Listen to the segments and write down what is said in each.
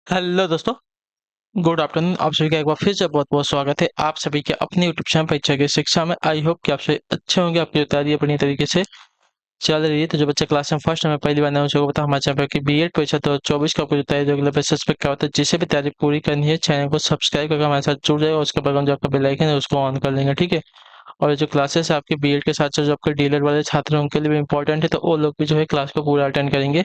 Hello दोस्तों। Good afternoon. आप सभी का एक बार फिर से बहुत बहुत स्वागत है आप सभी के अपने यूट्यूब चैनल परीक्षा की शिक्षा में। आई होप कि आप सभी अच्छे होंगे, आपकी तैयारी अपनी तरीके से चल रही है। तो जो बच्चे क्लास में फर्स्ट में पहली बार नए उनको पता हमारे चैनल पर कि बीएड परीक्षा 2024 का आपको जो तैयारी रेगुलर बेसिस पे क्या होता है, जिसे भी तैयारी पूरी करनी है चैनल को सब्सक्राइब करके हमारे साथ जुड़ जाएगा। उसके बाद जो आपका बेल आइकन है उसको ऑन कर लेंगे, ठीक है। और ये जो क्लासेस है आपके बीएड के साथ साथ जो आपके डीएलएड वाले छात्र हैं उनके लिए भी इंपॉर्टेंट है, तो वो लोग भी जो है क्लास को पूरा अटेंड करेंगे,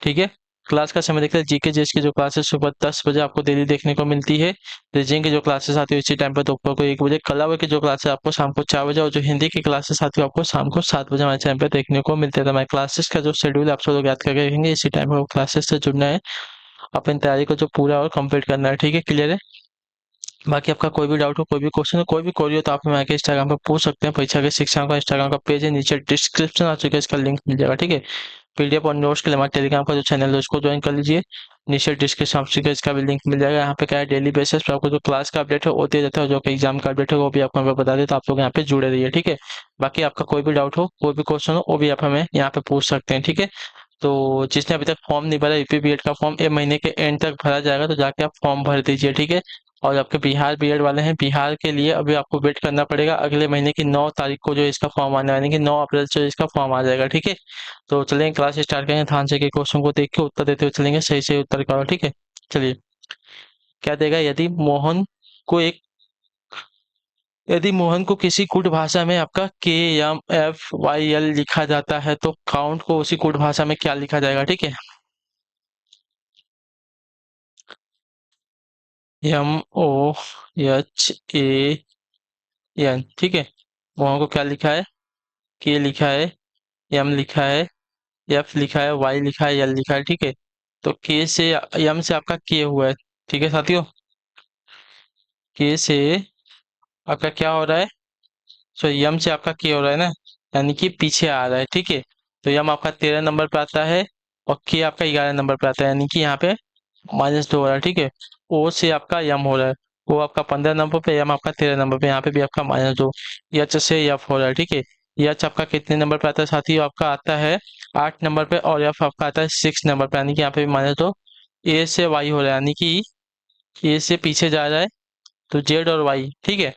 ठीक है। क्लास का समय देखते हैं, जीके जीएस की जो क्लासेस सुबह 10 बजे आपको डेली देखने को मिलती है। रीजनिंग की जो क्लासेस आती है इसी टाइम पर दोपहर को 1 बजे। कला की जो क्लासेस आपको शाम को 4 बजे, और जो हिंदी की क्लासेस आती है आपको शाम को 7 बजे हमारे चैनल पर देखने को मिलते हैं। तो हमारे क्लासेस का जो शेड्यूल है आप सब लोग याद करके रखेंगे, इसी टाइम पर क्लासेस से जुड़ना है, अपनी तैयारी को जो पूरा और कंप्लीट करना है, ठीक है। क्लियर है। बाकी आपका कोई भी डाउट हो, कोई भी क्वेश्चन हो, कोई भी क्वेरी हो, तो आप हमें आके इंस्टाग्राम पे पूछ सकते हैं। परीक्षा के शिक्षा का इंस्टाग्राम का पेज है, नीचे डिस्क्रिप्शन आ चुका है, इसका लिंक मिल जाएगा, ठीक है। पीडीएफ और नोट्स के लिए हमारे टेलीग्राम का जो चैनल है उसको ज्वाइन कर लीजिए। नीचे डिस्क्रिप्शन ऑप्शन का इसका भी लिंक मिल जाएगा। यहाँ पे क्या है, डेली बेसिस पे आपको जो क्लास का अपडेट है वो दिया जाता है, जो एग्जाम का अपडेट है वो भी आपको हमें बता दें, तो आप लोग यहाँ पे जुड़े रहिए, ठीक है। बाकी आपका कोई भी डाउट हो, कोई भी क्वेश्चन हो, वो भी आप हमें यहाँ पे पूछ सकते हैं, ठीक है। तो जिसने अभी तक फॉर्म नहीं भरा यूपी बीएड का फॉर्म ये महीने के एंड तक भरा जाएगा, तो जाके आप फॉर्म भर दीजिए, ठीक है। और आपके बिहार बीएड वाले हैं, बिहार के लिए अभी आपको वेट करना पड़ेगा। अगले महीने की 9 तारीख को जो इसका फॉर्म आने वाला है, कि 9 अप्रैल से इसका फॉर्म आ जाएगा, ठीक है। तो चलेंगे क्लास स्टार्ट करेंगे, ध्यान से के क्वेश्चन को देख के उत्तर देते हुए चलेंगे, सही से उत्तर करो, ठीक है। चलिए, क्या देगा, को एक यदि मोहन को किसी कूट भाषा में आपका KMFYL लिखा जाता है, तो काउंट को उसी कूट भाषा में क्या लिखा जाएगा, ठीक है। MOHAN, ठीक है। मोहन को क्या लिखा है, के लिखा है, एम लिखा है, एफ लिखा है, वाई लिखा है, एल लिखा है, ठीक है। तो के से एम से आपका के हुआ है, ठीक है साथियों। के से आपका क्या हो रहा है, सो यम से आपका के हो रहा है ना, यानी कि पीछे आ रहा है, ठीक है। तो यम आपका 13 नंबर पे आता है, और के आपका 11 नंबर पे आता है, यानी कि यहाँ पे -2 हो रहा है, ठीक है। ओ से आपका यम हो रहा है, वो आपका 15 नंबर पे, यम आपका 13 नंबर पे, यहाँ पे भी आपका -2। यच से यफ हो रहा है, ठीक है। यच आपका कितने नंबर पे आता है साथी, आपका आता है 8 नंबर पे, और यफ आपका आता है 6 नंबर पे, यानी कि यहाँ पे भी -2। ए से वाई हो रहा है, यानी कि ए से पीछे जा रहा है, तो जेड और वाई, ठीक है।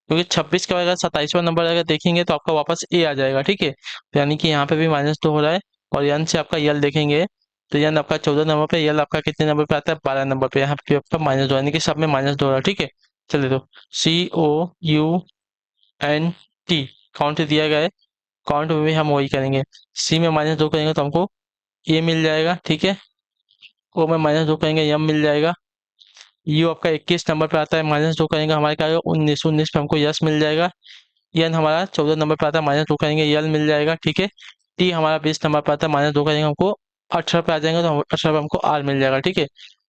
क्योंकि 26 का अगर 27वां नंबर अगर देखेंगे तो आपका वापस ए आ जाएगा, ठीक है। तो यानी कि यहाँ पे भी -2 हो रहा है। और यन से आपका यल देखेंगे, तो यन आपका 14 नंबर पे, यल आपका कितने नंबर पे आता है, 12 नंबर पे, यहाँ पे आपका -2, यानी कि सब में -2 हो रहा है, ठीक है। चलिए, तो COUNT काउंट दिया गया है, काउंट में भी हम वही करेंगे। सी में -2 करेंगे तो हमको ए मिल जाएगा, ठीक है। ओ में -2 करेंगे, यम मिल जाएगा। यू आपका 21 नंबर पे आता है, -2 करेंगे हमारे क्या आएगा, 19 पे हमको यस मिल जाएगा। एन हमारा 14 नंबर पे आता है, -2 करेंगे, यल मिल जाएगा, ठीक है। टी हमारा 20 नंबर पे आता है, -2 करेंगे हमको 18 पे आ जाएंगे, तो 18 पे हमको आर मिल जाएगा, ठीक है।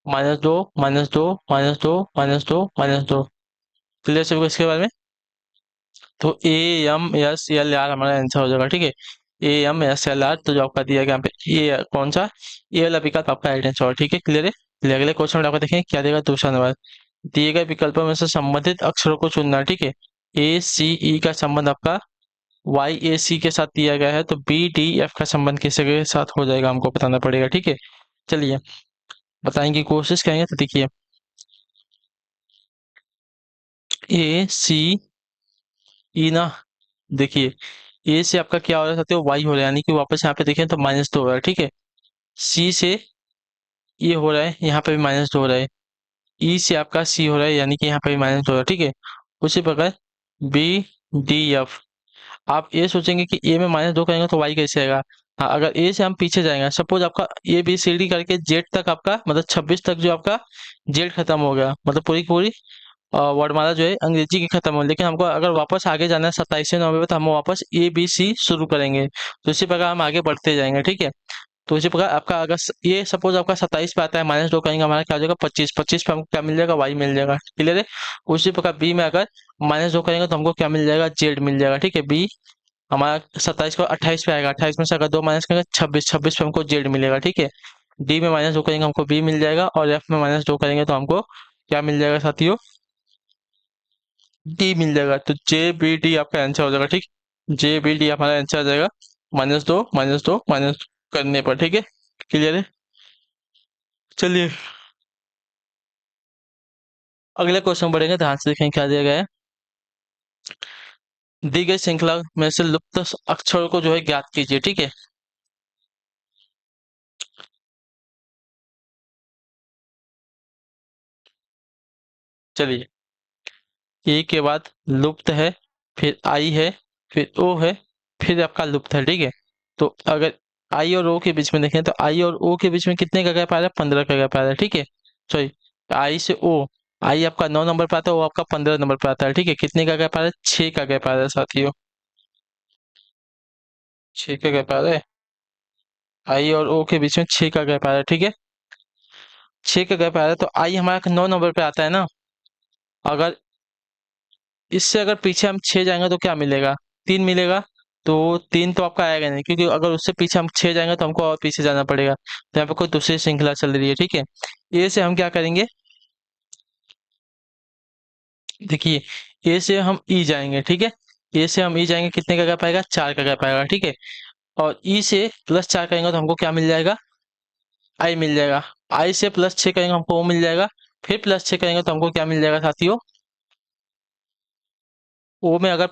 -2 -2 -2 -2 -2। क्लियर सबको इसके बारे में। तो AMSLR हमारा आंसर हो जाएगा, ठीक है। AMSLR, तो जो आपका दिया गया यहाँ पे ये कौन सा, ये वाला विकल्प आपका राइट आंसर, ठीक है। क्लियर है। चलिए अगले क्वेश्चन में आपका देखें क्या देगा, दूसरा नंबर। दिए गए विकल्पों में से संबंधित अक्षरों को चुनना, ठीक है। ACE का संबंध आपका YAC के साथ दिया गया है, तो BDF का संबंध किसके साथ हो जाएगा हमको बताना पड़ेगा, ठीक है। चलिए बताएंगे, कोशिश करेंगे। तो देखिए, ACE ना, देखिए ए से आपका क्या हो रहा है साथियों, वाई हो रहा है, यानी कि वापस यहाँ पे देखें तो -2 हो रहा है, ठीक है। सी से ये हो रहा है, यहाँ पे भी -2 हो रहा है। ई से आपका सी हो रहा है, यानी कि यहाँ पे भी -2 हो रहा है, ठीक है। उसी प्रकार BDF, आप ये सोचेंगे कि ए में -2 करेंगे तो वाई कैसे आएगा। हाँ, अगर ए से हम पीछे जाएंगे, सपोज आपका ABCD करके जेड तक आपका मतलब 26 तक जो आपका जेड खत्म हो गया, मतलब पूरी की पूरी वर्णमाला जो है अंग्रेजी की खत्म हो, लेकिन हमको अगर वापस आगे जाना है 27वें नंबर पे, तो हम वापस ABC शुरू करेंगे। तो इसी प्रकार हम आगे बढ़ते जाएंगे, ठीक है। तो इसी प्रकार आपका अगर ये सपोज आपका 27 पे आता है, -2 करेंगे हमारा क्या हो जाएगा, 25। 25 पे हमको क्या मिल जाएगा, वाई मिल जाएगा, क्लियर है। उसी प्रकार बी में अगर -2 करेंगे तो हमको क्या मिल जाएगा, जेड मिल जाएगा, ठीक है। बी हमारा 27 को 28 पे आएगा, 28 में से अगर 2 माइनस करेंगे 26, 26 पे हमको जेड मिलेगा, ठीक है। डी में -2 करेंगे हमको बी मिल जाएगा, और एफ में -2 करेंगे तो हमको क्या मिल जाएगा साथियों, डी मिल जाएगा। तो JBD आपका आंसर हो जाएगा, ठीक। JBD हमारा आंसर आ जाएगा, -2 -2 करने पर, ठीक है। क्लियर है। चलिए अगले क्वेश्चन बढ़ेंगे, ध्यान से देखें क्या दिया गया है। दी गई श्रृंखला में से लुप्त अक्षरों को जो है ज्ञात कीजिए, ठीक है। चलिए, ए के बाद लुप्त है, फिर आई है, फिर ओ है, फिर आपका लुप्त है, ठीक है। तो अगर आई और ओ के बीच में देखें तो आई और ओ के बीच में कितने का गैप आ रहा है, 15 का गैप आ रहा है, ठीक है। सॉरी, आई से ओ, आई आपका 9 नंबर पे आता है, ओ आपका 15 नंबर पे आता है, ठीक है। कितने का गैप आ रहा है, 6 का गैप आ रहा है साथियों, 6 का गैप आ रहा है। आई और ओ के बीच में 6 का गैप आ रहा है, ठीक है। 6 का गैप आ रहा है तो आई हमारा 9 नंबर पे आता है ना। अगर इससे अगर पीछे हम 6 जाएंगे तो क्या मिलेगा, 3 मिलेगा। तो 3 तो आपका आएगा नहीं, क्योंकि अगर उससे पीछे हम 6 जाएंगे तो हमको और पीछे जाना पड़ेगा। तो यहाँ पे कोई दूसरी श्रृंखला चल रही है, ठीक है। ए से हम क्या करेंगे, देखिए, ए से हम ई जाएंगे, ठीक है। ए से हम ई जाएंगे, कितने का गैप आएगा, 4 का गैप आएगा, ठीक है। और ई से +4 करेंगे तो हमको क्या मिल जाएगा, आई मिल जाएगा। आई से +6 करेंगे हमको ओ मिल जाएगा। फिर +6 करेंगे तो हमको क्या मिल जाएगा साथियों, ओ में अगर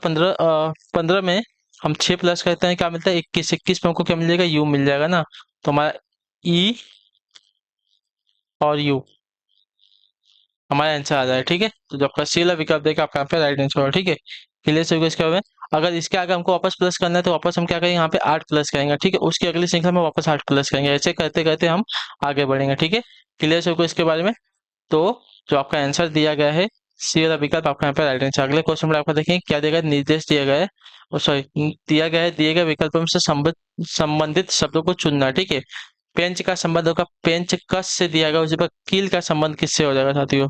15 में हम 6 प्लस करते हैं क्या मिलता है, 21, 21 में हमको क्या मिल जाएगा, यू मिल जाएगा ना। तो हमारा ई और यू हमारा आंसर आ जाएगा, ठीक है। तो जो आपका सी वाला विकल्प देगा आपका यहाँ पे राइट आंसर होगा, ठीक है। क्लियर से इसके बाद में अगर इसके आगे हमको वापस प्लस करना है तो वापस हम क्या करेंगे, यहाँ पे 8 प्लस करेंगे, ठीक है। उसकी अगली श्रृंखला में वापस 8 प्लस करेंगे, ऐसे करते करते हम आगे बढ़ेंगे, ठीक है। क्लियर से इसके बारे में। तो जो आपका आंसर दिया गया है, सी वाला विकल्प आपका यहाँ पे राइट आंसर। अगले क्वेश्चन में आपका देखेंगे क्या दिया गया है, निर्देश दिया गया है, सॉरी, दिया गया है, दिए गए विकल्पों से संबंधित शब्दों को चुनना, ठीक है। पेंच का संबंध होगा पेंच कस से दिया गया, उसी पर कील का संबंध किससे हो जाएगा साथियों।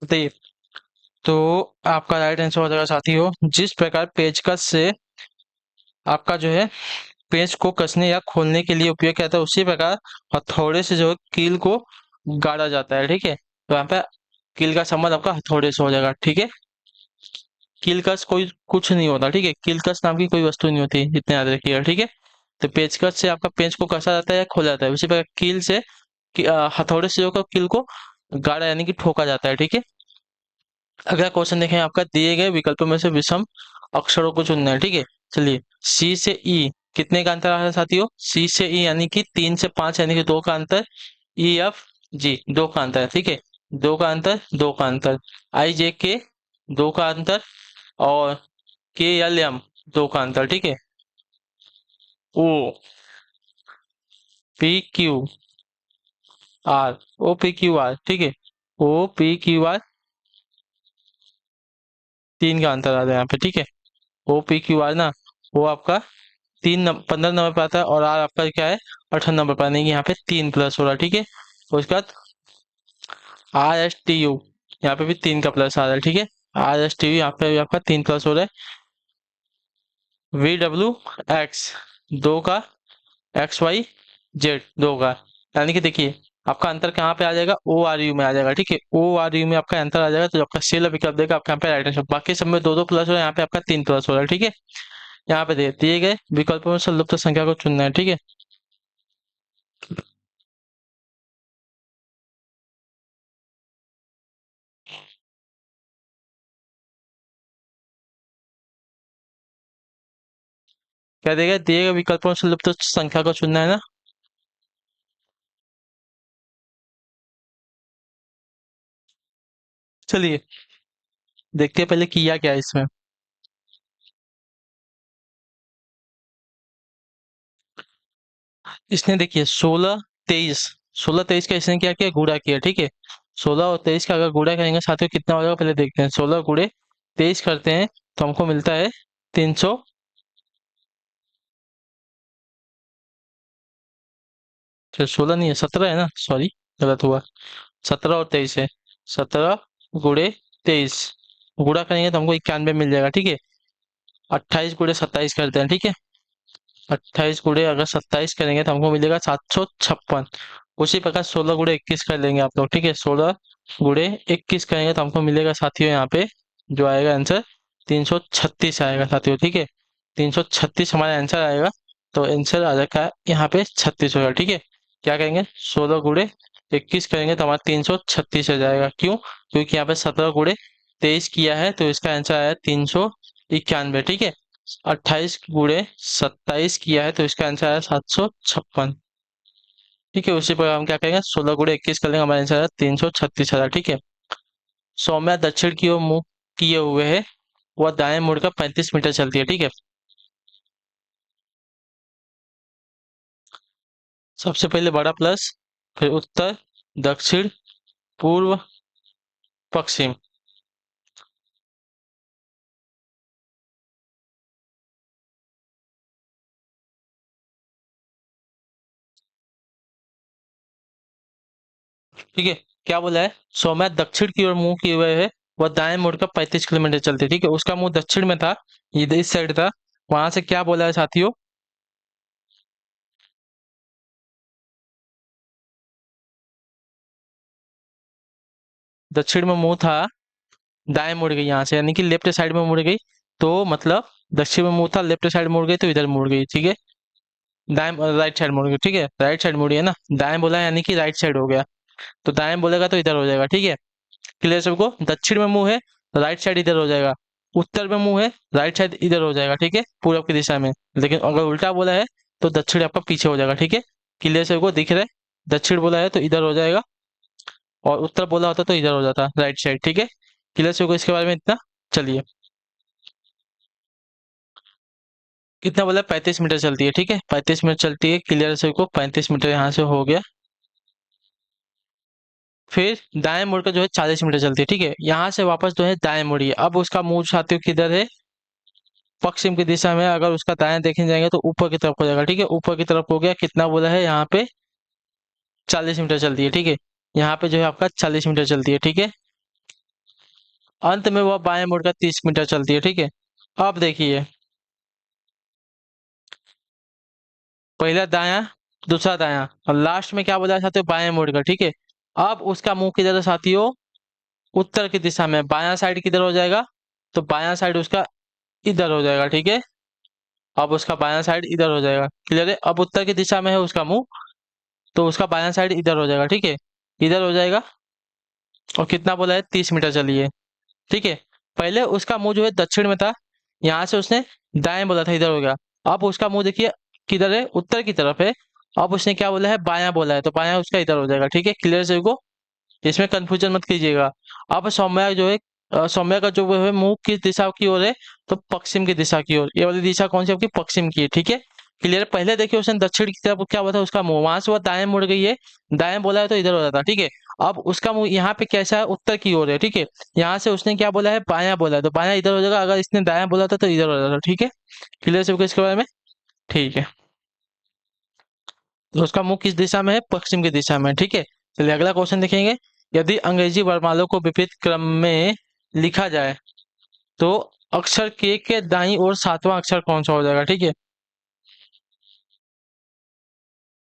बताइए। तो आपका राइट आंसर हो जाएगा साथियों, जिस प्रकार पेचकस से आपका जो है पेंच को कसने या खोलने के लिए उपयोग किया जाता है, उसी प्रकार हथौड़े से जो है कील को गाड़ा जाता है, ठीक है। तो यहाँ पे कील का संबंध आपका हथौड़े से हो जाएगा, ठीक है। कीलकस कोई कुछ नहीं होता, ठीक है। कीलकस नाम की कोई वस्तु नहीं होती, इतना याद रखिएगा, ठीक है। तो पेचकस से आपका पेंच को कसा जाता है या खोला जाता है, उसी प्रकार कील से हथौड़े से जो है कील को गाड़ा यानी कि ठोका जाता है, ठीक है। अगला क्वेश्चन देखें, आपका दिए गए विकल्पों में से विषम अक्षरों को चुनना है, ठीक है। चलिए, सी से ई कितने का अंतर आ रहा है साथियों, सी से ई यानी कि 3 से 5 यानी कि 2 का अंतर, ई एफ जी 2 का अंतर, ठीक है। 2 का अंतर, 2 का अंतर, आई जे के 2 का अंतर, और के एल एम 2 का अंतर, ठीक है। O P Q R, O P Q R, ठीक है। ओ पी क्यू आर 3 का अंतर आ रहा है यहाँ पे, ठीक है। ओ पी क्यू आर ना, वो आपका 15 नंबर पर आता है, और आर आपका क्या है, 18 नंबर पर, यानी कि यहाँ पे 3 प्लस हो रहा है, ठीक है। और उसके बाद आर एस टी यू, यहाँ पे भी 3 का प्लस आ रहा है, ठीक है। आर एस टी यू यहाँ पे भी आपका 3 प्लस हो रहा है। वी डब्ल्यू एक्स 2 का, एक्स वाई जेड 2 का, यानी कि देखिए आपका अंतर कहाँ पे आ जाएगा, ओ आर यू में आ जाएगा, ठीक है। ओ आर यू में आपका अंतर आ जाएगा, तो जो आपका सेल विकल्प देगा आपका यहाँ पे राइट आंसर। बाकी सब में 2 2 प्लस हो रहा है, यहाँ पे आपका 3 प्लस हो रहा है, ठीक है। यहाँ पे दिए गए विकल्पों में से लुप्त संख्या को चुनना है, ठीक है। क्या देगा, दिए गए विकल्पों से लुप्त संख्या को चुनना है ना। चलिए, देखते हैं पहले किया क्या है इसमें। इसने देखिए 16 23, 16 23 का इसने क्या किया, गुणा किया, ठीक है। 16 और 23 का अगर गुणा करेंगे साथियों कितना हो जाएगा, पहले देखते हैं। 16 गुणे 23 करते हैं तो हमको मिलता है 300, 16 नहीं है, 17 है ना, सॉरी गलत हुआ। 17 और 23 है, 17 गुणे 23 गुणा करेंगे तो हमको 91 मिल जाएगा, ठीक है। 28 गुणे 27 करते हैं, ठीक है। 28 गुणे अगर 27 करेंगे तो हमको मिलेगा 756। उसी प्रकार 16 गुणे 21 कर लेंगे आप लोग, ठीक है। 16 गुणे 21 करेंगे तो हमको मिलेगा साथियों यहाँ पे जो आएगा आंसर 336 आएगा साथियों, ठीक है। 336 हमारा आंसर आएगा। तो आंसर आ जाएगा यहाँ पे 36 होगा, ठीक है। क्या करेंगे, 16 गुणे 21 करेंगे तो हमारा 336 आ जाएगा। क्यों? क्योंकि यहाँ पे 17 गुणे 23 किया है तो इसका आंसर आया 391, ठीक है। 28 गुणे 27 किया है तो इसका आंसर आया 756, ठीक है। उसी पर हम क्या करेंगे, 16 गुणे 21 कर लेंगे, हमारा आंसर आया 336,000, ठीक है। सौम्या दक्षिण की ओर मुंह किए हुए है, वह दाएं मुड़कर 35 मीटर चलती है, ठीक है। सबसे पहले बड़ा प्लस, फिर उत्तर, दक्षिण, पूर्व, पश्चिम। ठीक है। क्या बोला है, सौम्या दक्षिण की ओर मुंह किए हुए है, वह दाएं मुड़कर 35 किलोमीटर चलती है, ठीक है। उसका मुंह दक्षिण में था, ये इस साइड था। वहां से क्या बोला है साथियों, दक्षिण में मुंह था, दाएं मुड़ गई यहाँ से, यानी कि लेफ्ट साइड में मुड़ गई। तो मतलब दक्षिण में मुंह था, लेफ्ट साइड मुड़ गई तो इधर मुड़ गई, ठीक है। दाएं राइट साइड मुड़ गई, ठीक है। राइट साइड मुड़ी है ना, दाएं बोला यानी कि राइट साइड हो गया। तो दाएं बोलेगा तो इधर हो जाएगा, ठीक है। क्लियर सबको, दक्षिण में मुंह है, राइट साइड इधर हो जाएगा। उत्तर में मुंह है, राइट साइड इधर हो जाएगा, ठीक है, पूरब की दिशा में। लेकिन अगर उल्टा बोला है तो दक्षिण आपका पीछे हो जाएगा, ठीक है। क्लियर सबको दिख रहा है, दक्षिण बोला है तो इधर हो जाएगा, और उत्तर बोला होता तो इधर हो जाता, राइट साइड, ठीक है। क्लियर सबको इसके बारे में इतना। चलिए, कितना बोला, 35 मीटर चलती है, ठीक है। 35 मिनट चलती है, क्लियर सबको 35 मीटर यहाँ से हो गया। फिर दाएं मुड़कर जो है 40 मीटर चलती है, ठीक है। यहाँ से वापस जो है दाएं मुड़ी है। अब उसका मुंह साथियों किधर है, पश्चिम की दिशा में। अगर उसका दाएं देखने जाएंगे तो ऊपर की तरफ हो जाएगा, ठीक है। ऊपर की तरफ हो गया, कितना बोला है यहाँ पे, 40 मीटर चलती है, ठीक है। यहाँ पे जो है आपका 40 मीटर चलती है, ठीक है। अंत में वह बाएं मुड़कर 30 मीटर चलती है, ठीक है। अब देखिए, पहला दाया, दूसरा दाया, और लास्ट में क्या बोला है साथियों, बाएं मुड़कर, ठीक है। अब उसका मुंह किधर है साथियों, उत्तर की दिशा में। बायां साइड किधर हो जाएगा, तो बायां साइड उसका इधर हो जाएगा, ठीक है। अब उसका बायां साइड इधर हो जाएगा, क्लियर है। अब उत्तर की दिशा में है उसका मुंह, तो उसका बायां साइड इधर हो जाएगा, ठीक है। इधर हो जाएगा। और कितना बोला है, 30 मीटर चलिए, ठीक है। पहले उसका मुंह जो है दक्षिण में था, यहाँ से उसने दाएं बोला था, इधर हो गया। अब उसका मुंह देखिए किधर है, उत्तर की तरफ है। अब उसने क्या बोला है, बायां बोला है, तो बायां उसका इधर हो जाएगा, ठीक है। क्लियर से को, इसमें कंफ्यूजन मत कीजिएगा। अब सौम्या जो है, सौम्या का जो वो है मुंह किस दिशा की ओर है, तो पश्चिम की दिशा की ओर। ये वाली दिशा कौन सी आपकी, पश्चिम की है, ठीक है। क्लियर। पहले देखिए उसने दक्षिण की तरफ क्या हुआ था, उसका मुंह वहां से वो दाएं मुड़ गई है, दाएं बोला है तो इधर हो जाता, ठीक है। अब उसका मुंह यहाँ पे कैसा है, उत्तर की ओर है, ठीक है। यहाँ से उसने क्या बोला है, बायां बोला है, तो बायां इधर हो जाएगा। अगर इसने दायां बोला था तो इधर हो जाता, ठीक है। क्लियर सबको इसके बारे में, ठीक है। तो उसका मुंह किस दिशा में है, पश्चिम की दिशा में, ठीक है। चलिए अगला क्वेश्चन देखेंगे। यदि अंग्रेजी वर्णमालों को विपरीत क्रम में लिखा जाए तो अक्षर के दाईं ओर सातवां अक्षर कौन सा हो जाएगा, ठीक है।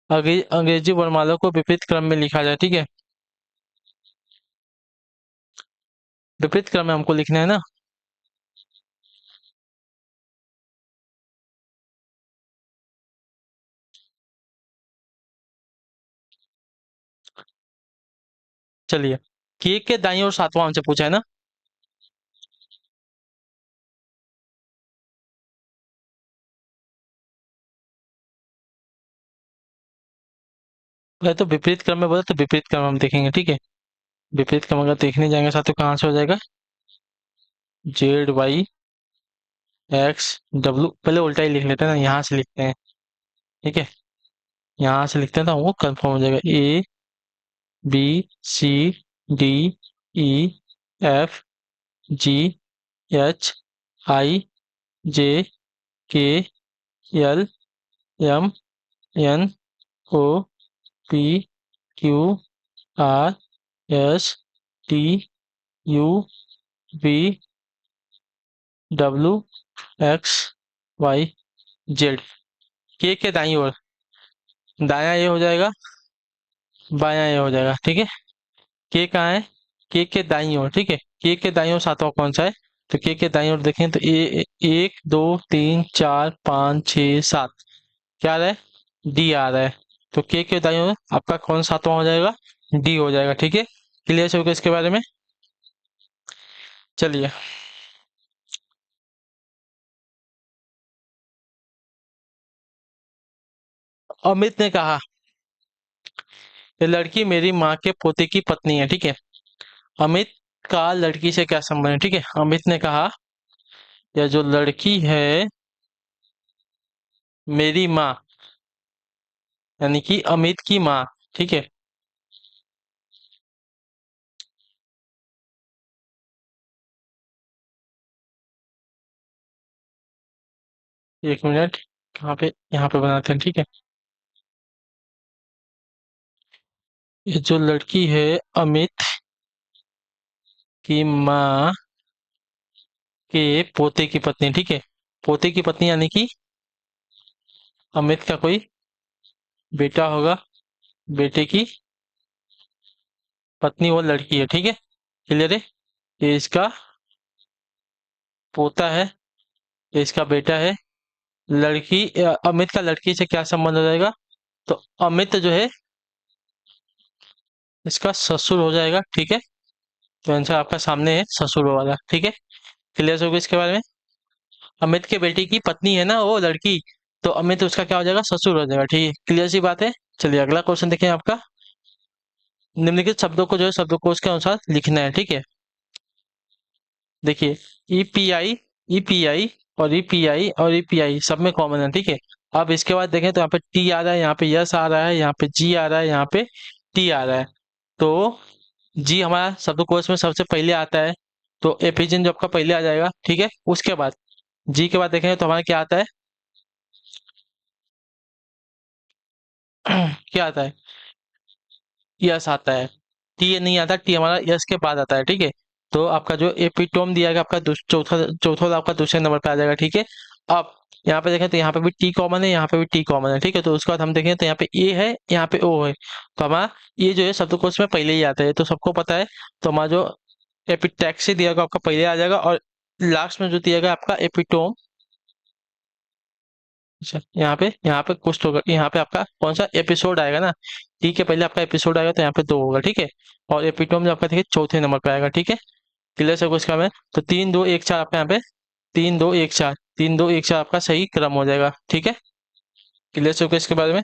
अंग्रेजी वर्णमाला को विपरीत क्रम में लिखा जाए, ठीक है। विपरीत क्रम में हमको लिखना है ना। चलिए, के दाईं ओर सातवां हमसे पूछा है ना। पहले तो विपरीत क्रम में बोला, तो विपरीत क्रम हम देखेंगे, ठीक है। विपरीत क्रम अगर देखने जाएंगे साथ, तो कहाँ से हो जाएगा, ZY X W। पहले उल्टा ही लिख लेते हैं ना, यहाँ से लिखते हैं, ठीक है। यहाँ से लिखते हैं तो हमको कंफर्म हो जाएगा, ABCDEFGHIJKLMNOPQRSTUV WXYZ। के दाईं ओर, दायां ये हो जाएगा, बायां ये हो जाएगा, ठीक है। के कहाँ है? के दाईं ओर, ठीक है। के दाईं ओर सातवां कौन सा है? तो के दाईं ओर देखें तो एक दो तीन चार पाँच छः सात, क्या आ रहा है? डी आ रहा है। तो के दाईं ओर आपका कौन सातवां हो जाएगा? डी हो जाएगा, ठीक है। क्लियर है इसके बारे में? चलिए। अमित ने कहा, ये लड़की मेरी माँ के पोते की पत्नी है, ठीक है। अमित का लड़की से क्या संबंध है, ठीक है। अमित ने कहा, यह जो लड़की है मेरी माँ, यानी कि अमित की माँ, ठीक है। एक मिनट, कहाँ पे, यहाँ पे बनाते हैं, ठीक है। ये जो लड़की है अमित की माँ के पोते की पत्नी, ठीक है। पोते की पत्नी यानी कि अमित का कोई बेटा होगा, बेटे की पत्नी वो लड़की है, ठीक है। क्लियर है? ये इसका पोता है, ये इसका बेटा है। लड़की अमित का लड़की से क्या संबंध हो जाएगा? तो अमित जो है इसका ससुर हो जाएगा, ठीक है। तो आंसर आपका सामने है, ससुर वाला, ठीक है। क्लियर हो गया इसके बारे में? अमित के बेटे की पत्नी है ना वो लड़की, तो अमित उसका क्या हो जाएगा? ससुर हो जाएगा, ठीक है। क्लियर सी बात है। चलिए अगला क्वेश्चन देखें आपका। निम्नलिखित शब्दों को जो है शब्दकोश के अनुसार लिखना है, ठीक है। देखिए, ईपीआई, ईपीआई और ईपीआई और ईपीआई सब में कॉमन है, ठीक है। अब इसके बाद देखें तो यहाँ पे टी आ रहा है, यहाँ पे यस आ रहा है, यहाँ पे जी आ रहा है, यहाँ पे टी आ रहा है। तो जी हमारा शब्दकोश में सबसे पहले आता है, तो एपिजन जो आपका पहले आ जाएगा, ठीक है। उसके बाद जी के बाद देखेंगे तो हमारा क्या आता है? क्या आता है? यस आता है। टी नहीं आता, टी हमारा यस के बाद आता है, ठीक है। तो आपका जो एपिटोम दिया गया आपका चौथा चौथा वाला आपका दूसरे नंबर पे आ जाएगा, ठीक है। अब यहाँ पे देखें तो यहाँ पे भी टी कॉमन है, यहाँ पे भी टी कॉमन है, ठीक है। तो उसके बाद हम देखें तो यहाँ पे ए है, यहाँ पे ओ है। तो हमारा ये जो है शब्दकोश में पहले ही आता है, तो सबको पता है। तो हमारा जो एपिटैक्सी दिया गया आपका पहले आ जाएगा, और लास्ट में जो दिया गया आपका एपिटोम, अच्छा यहाँ पे कुछ तो होगा, यहाँ पे आपका कौन सा एपिसोड आएगा ना, टी के पहले आपका एपिसोड आएगा, तो यहाँ पे दो होगा, ठीक है। और एपिटोम जो आपका देखिए चौथे नंबर पे आएगा, ठीक है। क्लियर सब कुछ काम है। तो 3 2 1 4 आपका यहाँ पे 3 2 1 4, 3 2 1 4 आपका सही क्रम हो जाएगा, ठीक है। क्लियर सब कुछ इसके बारे में?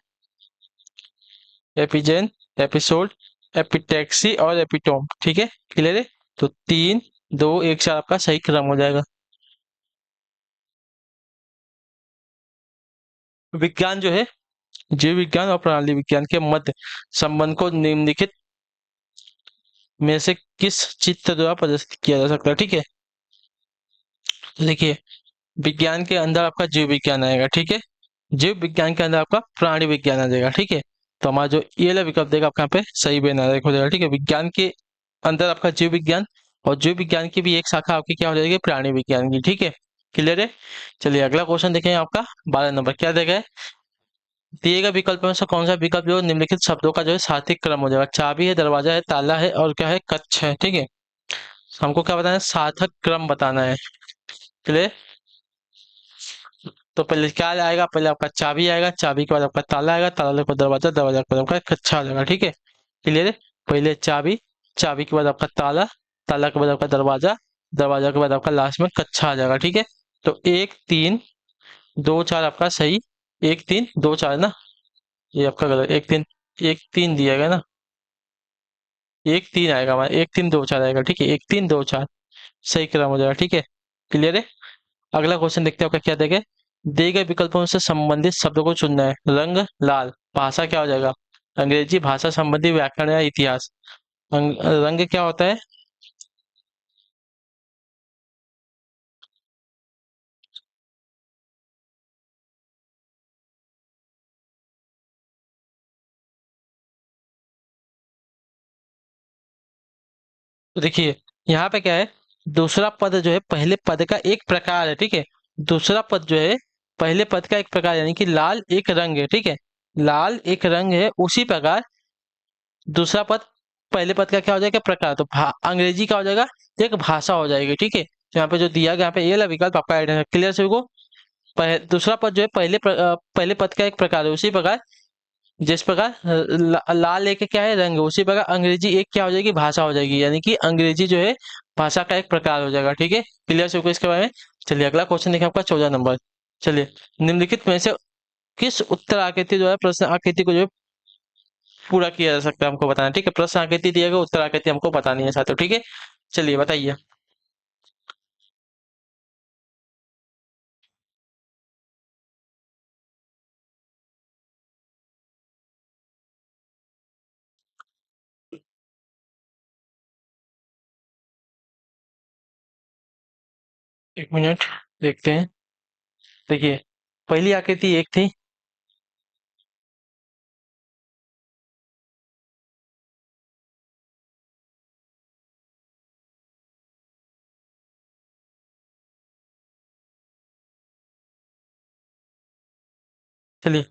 एपिजेन, एपिसोड, एपिटैक्सी और एपिटोम, ठीक है। क्लियर है? तो 3 2 1 4 आपका सही क्रम हो जाएगा। विज्ञान जो है, जीव विज्ञान और प्रणाली विज्ञान के मध्य संबंध को निम्नलिखित में से किस चित्र द्वारा प्रदर्शित किया जा सकता है, ठीक है। तो देखिए, विज्ञान के अंदर आपका जीव विज्ञान आएगा, ठीक है। जीव विज्ञान के अंदर आपका प्राणी विज्ञान आ जाएगा, ठीक है। तो हमारा जो ये वाला विकल्प देगा आपका यहाँ पे सही बेनारेक हो जाएगा, ठीक है। विज्ञान के अंदर आपका जीव विज्ञान, और जीव विज्ञान की भी एक शाखा आपकी क्या हो जाएगी? प्राणी विज्ञान की, ठीक है। क्लियर है? चलिए अगला क्वेश्चन देखें आपका 12 नंबर क्या देगा है? दिए गए विकल्प में से कौन सा विकल्प जो निम्नलिखित शब्दों का जो है सार्थक क्रम हो जाएगा? चाबी है, दरवाजा है, ताला है और क्या है? कक्ष है, ठीक है। हमको क्या बताना है? सार्थक क्रम बताना है। क्लियर? तो पहले क्या आएगा? पहले आपका चाबी आएगा, चाबी के बाद आपका ताला आएगा, ताला के बाद दरवाजा, दरवाजा के बाद आपका कच्छा आ जाएगा, ठीक है। क्लियर है? पहले चाबी, चाबी के बाद आपका ताला, ताला के बाद आपका दरवाजा, दरवाजा के बाद आपका लास्ट में कच्छा आ जाएगा, ठीक है। तो 1 3 2 4 आपका सही, 1 3 2 4 ना, ये आपका गलत, 1 3 दिया गया ना, 1 3 आएगा हमारा, 1 3 2 4 आएगा, ठीक है। 1 3 2 4 सही क्रम हो जाएगा, ठीक है। क्लियर है? अगला क्वेश्चन देखते हैं आपका क्या देगा। दिए गए विकल्पों से संबंधित शब्दों को चुनना है। रंग लाल, भाषा क्या हो जाएगा? अंग्रेजी भाषा संबंधी व्याकरण या इतिहास। रंग क्या होता है? तो देखिए, यहाँ पे क्या है, दूसरा पद जो है पहले पद का एक प्रकार है, ठीक है। दूसरा पद जो है पहले पद का एक प्रकार यानी कि लाल एक रंग है, ठीक है। लाल एक रंग है, उसी प्रकार दूसरा पद पहले पद का क्या हो जाएगा, प्रकार। तो अंग्रेजी का हो जाएगा, एक भाषा हो जाएगी, ठीक है। तो यहाँ पे जो दिया गया, यहाँ पे ये वाला विकल्प आपका ऐड है। क्लियर सभी को? दूसरा पद जो है पहले पद का एक प्रकार है, उसी प्रकार जिस प्रकार लाल एक क्या है, रंग है, उसी प्रकार अंग्रेजी एक क्या हो जाएगी, भाषा हो जाएगी। यानी कि अंग्रेजी जो है भाषा का एक प्रकार हो जाएगा, ठीक है। क्लियर सभी को इसके बारे में? चलिए अगला क्वेश्चन देखिए आपका 14 नंबर। चलिए, निम्नलिखित में से किस उत्तर आकृति जो है प्रश्न आकृति को जो है पूरा किया जा सकता है, हमको बताना है, ठीक है। प्रश्न आकृति दिया गया, उत्तर आकृति हमको बतानी है साथियों, ठीक है। चलिए बताइए। एक मिनट, देखते हैं। देखिए, पहली आकृति एक थी। चलिए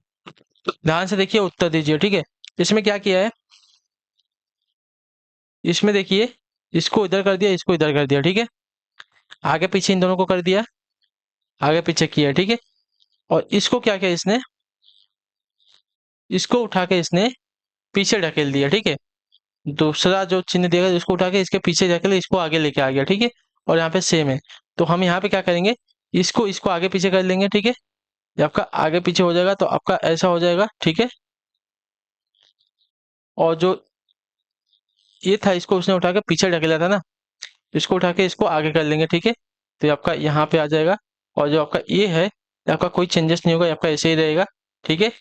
ध्यान से देखिए, उत्तर दीजिए, ठीक है। इसमें क्या किया है, इसमें देखिए, इसको इधर कर दिया, इसको इधर कर दिया, ठीक है। आगे पीछे इन दोनों को कर दिया, आगे पीछे किया, ठीक है। और इसको क्या किया इसने, इसको उठा के इसने पीछे ढकेल दिया, ठीक है। दूसरा जो चिन्ह दिया गया, इसको उठा के इसके पीछे ढकेल, इसको आगे लेके आ गया, ठीक है। और यहाँ पे सेम है। तो हम यहाँ पे क्या करेंगे, इसको इसको आगे पीछे कर लेंगे, ठीक है। ये आपका आगे पीछे हो जाएगा, तो आपका ऐसा हो जाएगा, ठीक है। और जो ये था, इसको उसने उठा के पीछे ढकेला था ना, इसको उठा के इसको आगे कर लेंगे, ठीक है। तो ये आपका यहाँ पे आ जाएगा। और जो आपका ये है, ये आपका कोई चेंजेस नहीं होगा, ये आपका ऐसे ही रहेगा, ठीक है।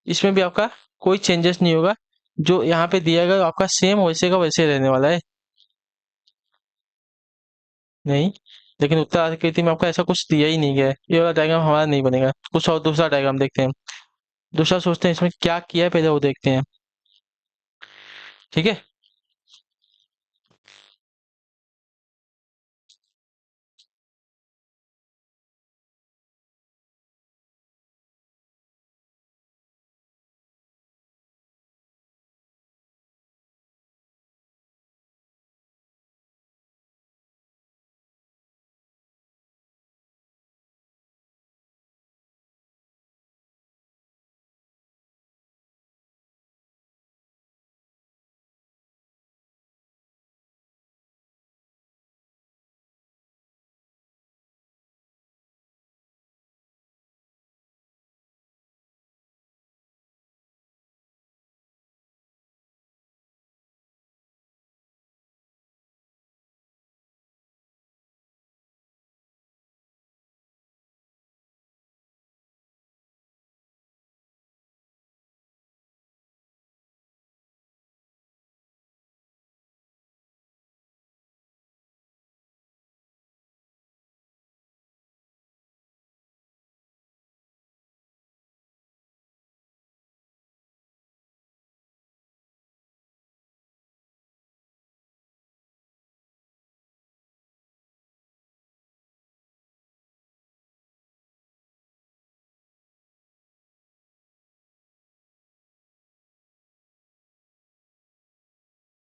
इसमें भी आपका कोई चेंजेस नहीं होगा, जो यहाँ पे दिया गया आपका सेम वैसे का वैसे रहने वाला है। नहीं, लेकिन उत्तर आकृति में आपका ऐसा कुछ दिया ही नहीं गया है, ये वाला डायग्राम हमारा नहीं बनेगा। कुछ और दूसरा डायग्राम देखते हैं, दूसरा सोचते हैं इसमें क्या किया है, पहले वो देखते हैं, ठीक है।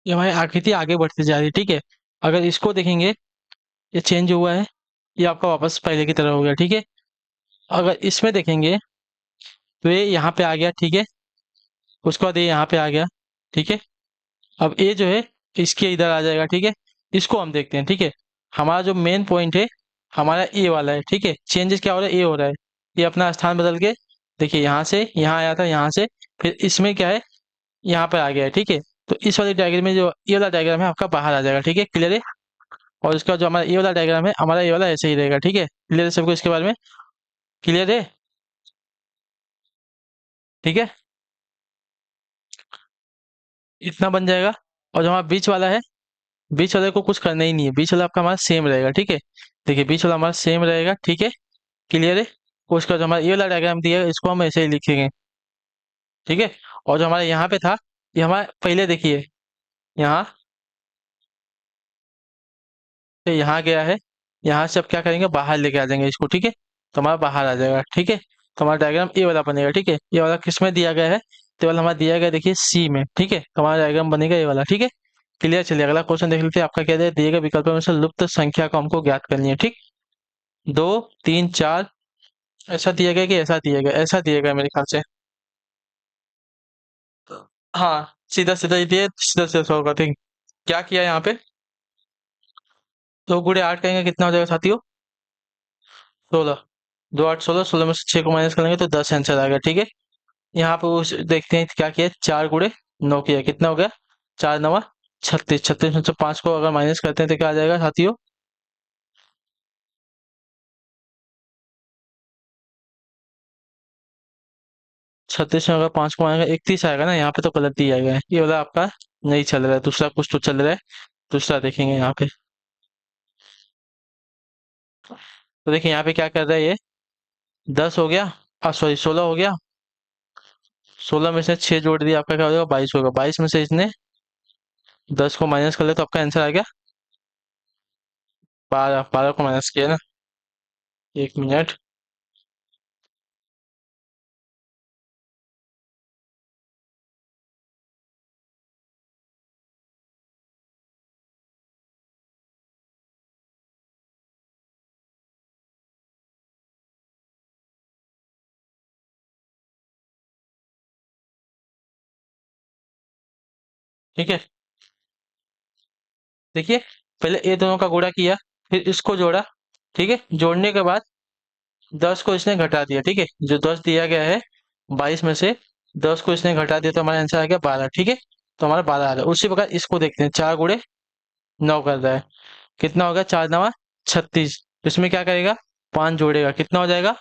ये हमारी आकृति आगे बढ़ती जा रही है, ठीक है। अगर इसको देखेंगे, ये चेंज हुआ है, ये आपका वापस पहले की तरह हो गया, ठीक है। अगर इसमें देखेंगे, तो ये यहाँ पे आ गया, ठीक है। उसके बाद ये यहाँ पे आ गया, ठीक है। अब ये जो है, इसके इधर आ जाएगा, ठीक है। इसको हम देखते हैं, ठीक है। हमारा जो मेन पॉइंट है, हमारा ए वाला है, ठीक है। चेंजेस क्या हो रहा है, ए हो रहा है। ये अपना स्थान बदल के, देखिए यहाँ से यहाँ आया था, यहाँ से फिर इसमें क्या है, यहाँ पे आ गया है, ठीक है। तो इस वाले डायग्राम में जो ये वाला डायग्राम है आपका बाहर आ जाएगा, ठीक है। क्लियर है? और इसका जो हमारा ये वाला डायग्राम है, हमारा ये वाला ऐसे ही रहेगा, ठीक है। क्लियर है सबको इसके बारे में? क्लियर है? ठीक है, इतना बन जाएगा। और जो हमारा बीच वाला है, बीच वाले को कुछ करना ही नहीं है, बीच वाला आपका हमारा सेम रहेगा, ठीक है। देखिए बीच वाला हमारा सेम रहेगा, ठीक है। क्लियर है? उसका जो हमारा ये वाला डायग्राम दिया है, इसको हम ऐसे ही लिखेंगे, ठीक है। और जो हमारे यहाँ पे था, ये हमारा पहले देखिए, यहाँ से यहाँ गया है, यहाँ से अब क्या करेंगे, बाहर लेके आ जाएंगे इसको, ठीक है। तो हमारा बाहर आ जाएगा। ठीक है, तो हमारा डायग्राम ये वाला बनेगा। ठीक है, ये वाला किस में दिया गया है, तो ये वाला हमारा दिया गया है, देखिए सी में। ठीक है, तो हमारा डायग्राम बनेगा ये वाला। ठीक है, क्लियर। चलिए अगला क्वेश्चन देख लेते हैं। आपका क्या दिए गए विकल्पों में से लुप्त संख्या को हमको ज्ञात करनी है। ठीक, 2 3 4 ऐसा दिया गया कि ऐसा दिया गया, ऐसा दिया गया मेरे ख्याल से। हाँ, सीधा सीधा ही दिए, सीधा सीधा सॉल्व करते हैं। क्या किया यहाँ पे, 2 × 8 करेंगे कितना हो जाएगा साथियों, 16। 2 8 16, 16 में से 6 को माइनस करेंगे तो 10 आंसर आ गया। ठीक है, यहाँ पे उस देखते हैं क्या किया, 4 × 9 किया, कितना हो गया, 4 9 36। 36 में से 5 को अगर माइनस करते हैं तो क्या आ जाएगा साथियों, 36 में अगर 5 को माइनस 31 आएगा ना, यहाँ पे तो गलत दिया गया है, ये वाला आपका नहीं चल रहा है, दूसरा कुछ तो चल रहा है। दूसरा देखेंगे यहाँ पे, तो देखिए यहाँ पे क्या कर रहा है ये, 10 हो गया, सॉरी 16 हो गया, 16 में से 6 जोड़ दिया, आपका क्या हो जाएगा, 22 होगा। 22 में से इसने 10 को माइनस कर लिया तो आपका आंसर आ गया 12। 12 को माइनस किया ना, 1 मिनट। ठीक है, देखिए पहले ये दोनों का गुणा किया, फिर इसको जोड़ा। ठीक है, जोड़ने के बाद 10 को इसने घटा दिया। ठीक है, जो 10 दिया गया है 22 में से 10 को इसने घटा दिया तो हमारा आंसर आ गया 12। ठीक है, तो हमारा 12 आ रहा है। उसी प्रकार इसको देखते हैं, 4 × 9 कर रहा है, कितना होगा, 4 9 36। इसमें क्या करेगा, 5 जोड़ेगा, कितना हो जाएगा,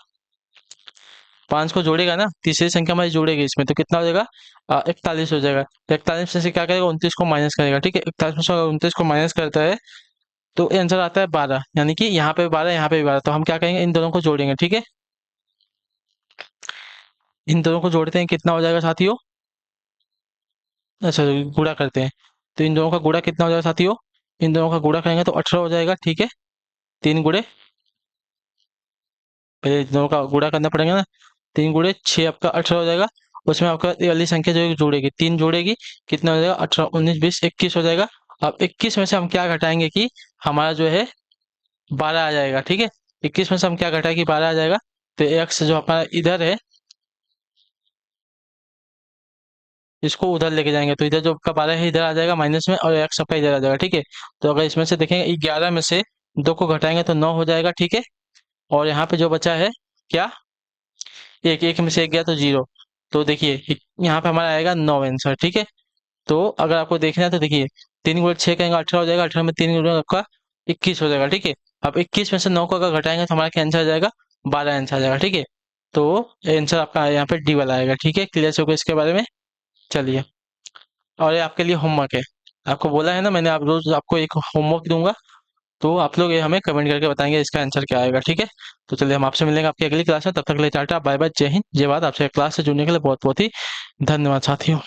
5 को जोड़ेगा ना, तीसरी संख्या हमारी जोड़ेगी इसमें, तो कितना हो जाएगा, 41 हो जाएगा। तो 41 में से क्या करेगा, 29 को माइनस करेगा। ठीक है, 41 में से 29 को माइनस करता है तो आंसर आता है 12, यानी कि यहाँ पे 12, यहाँ पे भी 12। तो हम क्या करेंगे, इन दोनों को जोड़ेंगे। ठीक है, इन दोनों को जोड़ते हैं, कितना हो जाएगा साथियों, अच्छा गुणा करते हैं, तो इन दोनों का गुणा कितना हो जाएगा साथियों, इन दोनों का गुणा करेंगे तो 18 हो जाएगा। ठीक है, 3 × पहले इन दोनों का गुणा करना पड़ेगा ना, 3 × 6 आपका 18 हो जाएगा। उसमें आपका ये वाली संख्या जो है जोड़ेगी, 3 जोड़ेगी, कितना हो जाएगा, 18 19 20 21 हो जाएगा। अब 21 में से हम क्या घटाएंगे कि हमारा जो है 12 आ जाएगा। ठीक है, 21 में से हम क्या घटाएं कि 12 आ जाएगा, तो एक्स जो हमारा इधर है इसको उधर लेके जाएंगे, तो इधर जो आपका 12 है इधर आ जाएगा माइनस में, और एक्स आपका इधर आ जाएगा। ठीक है, तो अगर इसमें से देखेंगे 11 में से 2 को घटाएंगे तो 9 हो जाएगा। ठीक है, और यहाँ पे जो बचा है क्या, एक, एक में से एक गया तो 0। तो देखिए यहाँ पे हमारा आएगा 9 आंसर। ठीक है, तो अगर आपको देखना है तो देखिए 3 × 6 कहेंगे 18 हो जाएगा, 18 में 3 गुणा आपका 21 हो जाएगा। ठीक है, अब 21 में से 9 को अगर घटाएंगे तो हमारा क्या आंसर आ जाएगा, 12 आंसर आ जाएगा। ठीक है, तो आंसर आपका यहाँ पे डी वाला आएगा। ठीक है, क्लियर हो गया इसके बारे में। चलिए, और ये आपके लिए होमवर्क है, आपको बोला है ना मैंने, आप रोज आपको एक होमवर्क दूंगा, तो आप लोग ये हमें कमेंट करके बताएंगे इसका आंसर क्या आएगा। ठीक है, तो चलिए हम आपसे मिलेंगे आपकी अगली क्लास में, तब तक के लिए टाटा बाय बाय, जय हिंद जय भारत। आपसे क्लास से जुड़ने के लिए बहुत बहुत ही धन्यवाद साथियों।